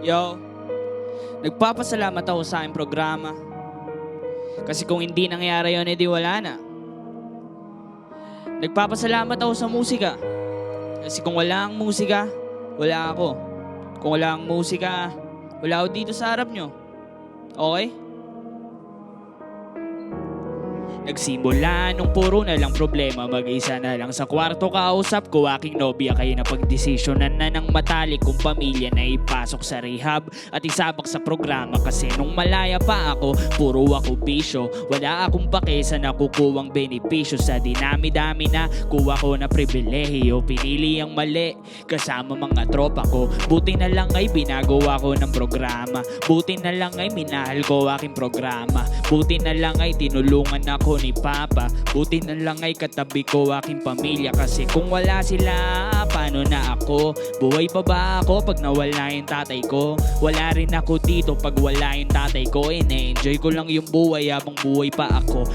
Yo, nagpapasalamat ako sa aking programa. Kasi kung hindi nangyari yun, edi wala na. Nagpapasalamat ako sa musika. Kasi kung wala ang musika, wala ako. Kung wala ang musika, wala ako dito sa harap nyo. Okay? Nagsimula nung puro na lang problema, mag-isa na lang sa kwarto kausap ko aking nobya. Kaya napagdesisyonan na ng matalik kong pamilya na ipasok sa rehab at isabak sa programa. Kasi nung malaya pa ako, puro ako bisyo. Wala akong pake sa nakukuwang benepisyo. Sa dinami-dami na kuha ko na pribilehiyo, pinili ang mali kasama mga tropa ko. Buti na lang ay binagawa ko ng programa. Buti na lang ay minahal ko aking programa. Buti na lang ay tinulungan ako ni Papa. Buti na lang ay katabi ko aking pamilya. Kasi kung wala sila, paano na ako? Buhay pa ba ako pag nawala yung tatay ko? Wala rin ako dito pag wala yung tatay ko. Ine-enjoy ko lang yung buhay habang buhay pa ako.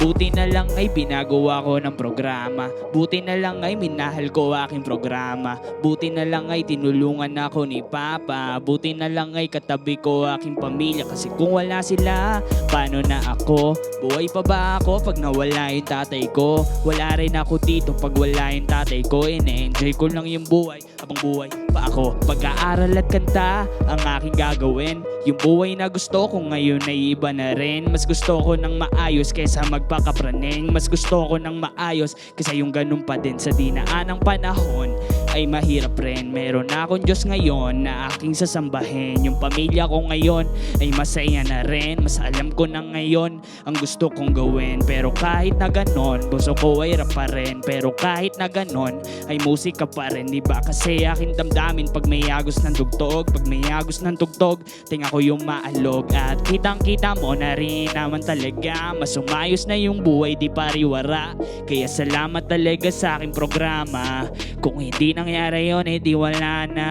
Buti na lang ay binagawa ko ng programa. Buti na lang ay minahal ko aking programa. Buti na lang ay tinulungan ako ni Papa. Buti na lang ay katabi ko aking pamilya. Kasi kung wala sila, paano na ako? Buhay pa ba ako pag nawala yung tatay ko? Wala rin ako dito pag wala yung tatay ko. Ine-enjoy ko lang yung buhay habang buhay pa ako. Pag-aaral at kanta ang aking gagawin. Yung buhay na gusto ko ngayon ay iba na rin. Mas gusto ko ng maayos kaysa magpakapraneng. Mas gusto ko ng maayos kaysa yung ganun pa din. Sa dinaan ng panahon ay mahirap rin. Meron na akong Diyos ngayon na aking sasambahin. Yung pamilya ko ngayon ay masaya na rin. Mas alam ko na ngayon ang gusto kong gawin. Pero kahit na ganon, puso ko ay rap pa rin. Pero kahit na ganon, ay musika pa rin. Diba kasi aking damdamin pag may agos ng tugtog. Pag may agos ng tugtog, tinga ko yung maalog. At kitang-kita mo na rin naman talaga, mas umayos na yung buhay, di pariwara. Kaya salamat talaga sa aking programa. Kung hindi nangyari yun, di wala na.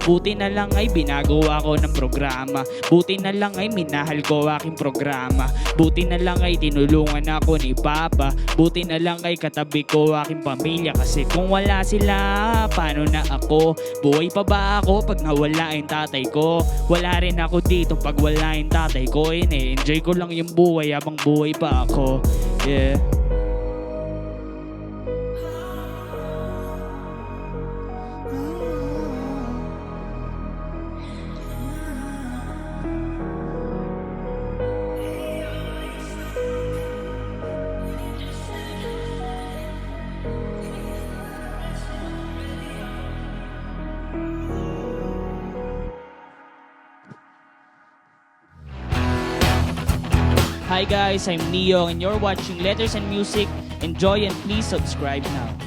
Buti na lang ay binagawa ko ng programa. Buti na lang ay minahal ko aking programa. Buti na lang ay tinulungan ako ni Papa. Buti na lang ay katabi ko aking pamilya. Kasi kung wala sila, paano na ako? Buhay pa ba ako pag nawala yung tatay ko? Wala rin ako dito pag wala yung tatay ko. Enjoy ko lang yung buhay habang buhay pa ako. Yeah. Hi guys, I'm Neo and you're watching Letters and Music. Enjoy and please subscribe now.